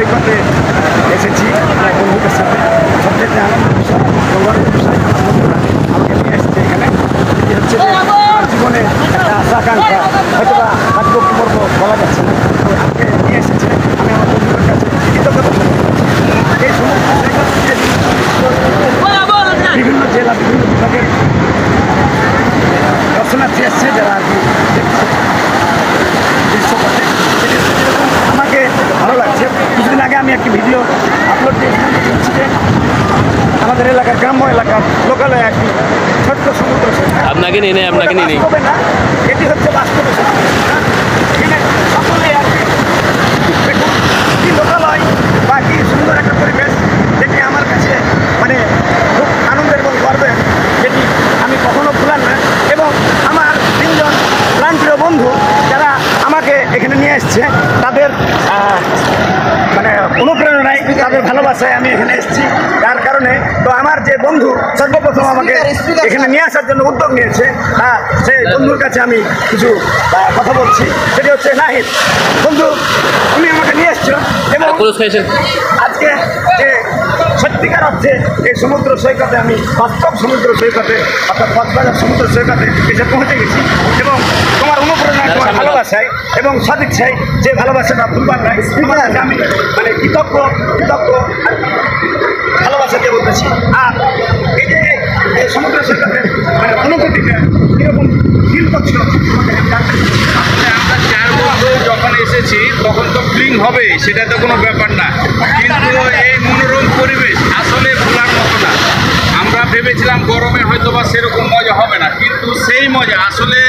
সৈকতে এসেছি আমার বন্ধুদের সাথে। সবচেয়ে আনন্দের বিষয় গৌরবের বিষয় আমার বন্ধুরা আমাকে নিয়ে এসেছে এখানে। এটি হচ্ছে যে আমার জীবনে একটা আশা আকাঙ্ক্ষা, হয়তো বা কাটবো কি করবো বলা যাচ্ছে না, তো আমাকে নিয়ে এসেছে। আমি আমার বন্ধুদের কাছে কৃতজ্ঞতা জানাই। এই সমস্ত সৈকত বিভিন্ন জেলা বিভিন্ন বিভাগের দর্শনার্থী এসছে যারা আর কি দেখছে দৃশ্যপটে। যেরকম আমাকে ভালো লাগছে। কিছুদিন আগে আমি একটি ভিডিও আপলোড দিয়েছিলাম, যেটি হচ্ছে যে আমাদের এলাকার গ্রাম্য এলাকার লোকালয়ে একটি ছোট্ট সমুদ্র সৈকত। আপনাকে নিয়ে নেই বাস্তবে না, এটি হচ্ছে বাস্তবে সমুদ্র সৈকত। এখানে সকলেই আর কি দেখুন কি লোকালয় বা কি সুন্দর একটা পরিবেশ, যেটি আমার কাছে মানে খুব আনন্দের এবং গর্বের, যেটি আমি কখনো ভুলার না। এবং আমার তিনজন প্রাণপ্রিয় বন্ধু যারা আমাকে এখানে নিয়ে এসছে, তাদের মানে অনুপ্রেরণায়, তাদের ভালোবাসায় আমি এখানে এসেছি। তার কারণে তো আমার যে বন্ধু সর্বপ্রথম আমাকে এখানে নিয়ে আসার জন্য উদ্যোগ নিয়েছে, সেই বন্ধুর কাছে আমি কিছু কথা বলছি। সেটি হচ্ছে নাহিদ। বন্ধু, তুমি আমাকে নিয়ে এসছো এবং আজকে যে সত্যিকার অর্থে এই সমুদ্র সৈকতে আমি বাস্তব সমুদ্র সৈকতে অর্থাৎ কক্সবাজার সমুদ্র সৈকতে এসে পৌঁছে গেছি। এবং তোমার অনুপ্রেরণায়, তোমার ভালোবাসায় এবং সদিচ্ছায়, যে ভালোবাসাটা ভুলবার নাই, আমি মানে কৃতজ্ঞ ভালোবাসা দিয়ে বলতেছি। আর এই যে এই সমুদ্র সৈকতের মানে অনুভূতিটা কীরকম ফিল করছিল আসলে আমরা 4 বন্ধু যখন এসেছি তখন তো ফিলিং হবে, সেটা তো কোনো ব্যাপার না। কিন্তু এই মনোরম পরিবেশ আসলে ভোলার মতো না। আমরা ভেবেছিলাম গরমে হয়তো বা সেরকম মজা হবে না, কিন্তু সেই মজা আসলে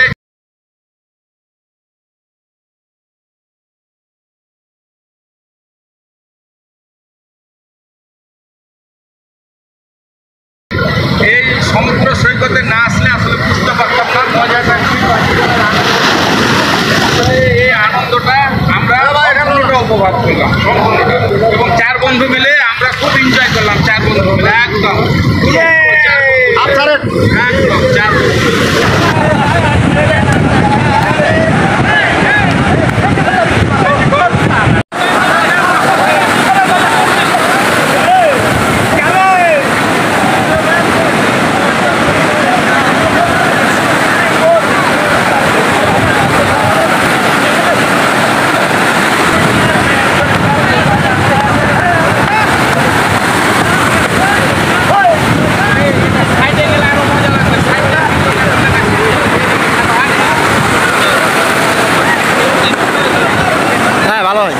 এই সমুদ্র সৈকতে না আসলে আসলে বুঝতে পারতাম না মজাটা কি। আসলে এই আনন্দটা আমরা সম্পূর্ণটা উপভোগ করলাম, সম্পূর্ণটা। এবং 4 বন্ধু মিলে আমরা খুব এনজয় করলাম, 4 বন্ধু মিলে একদম একদম 4 বন্ধু। হ্যাঁ ভালো হয়।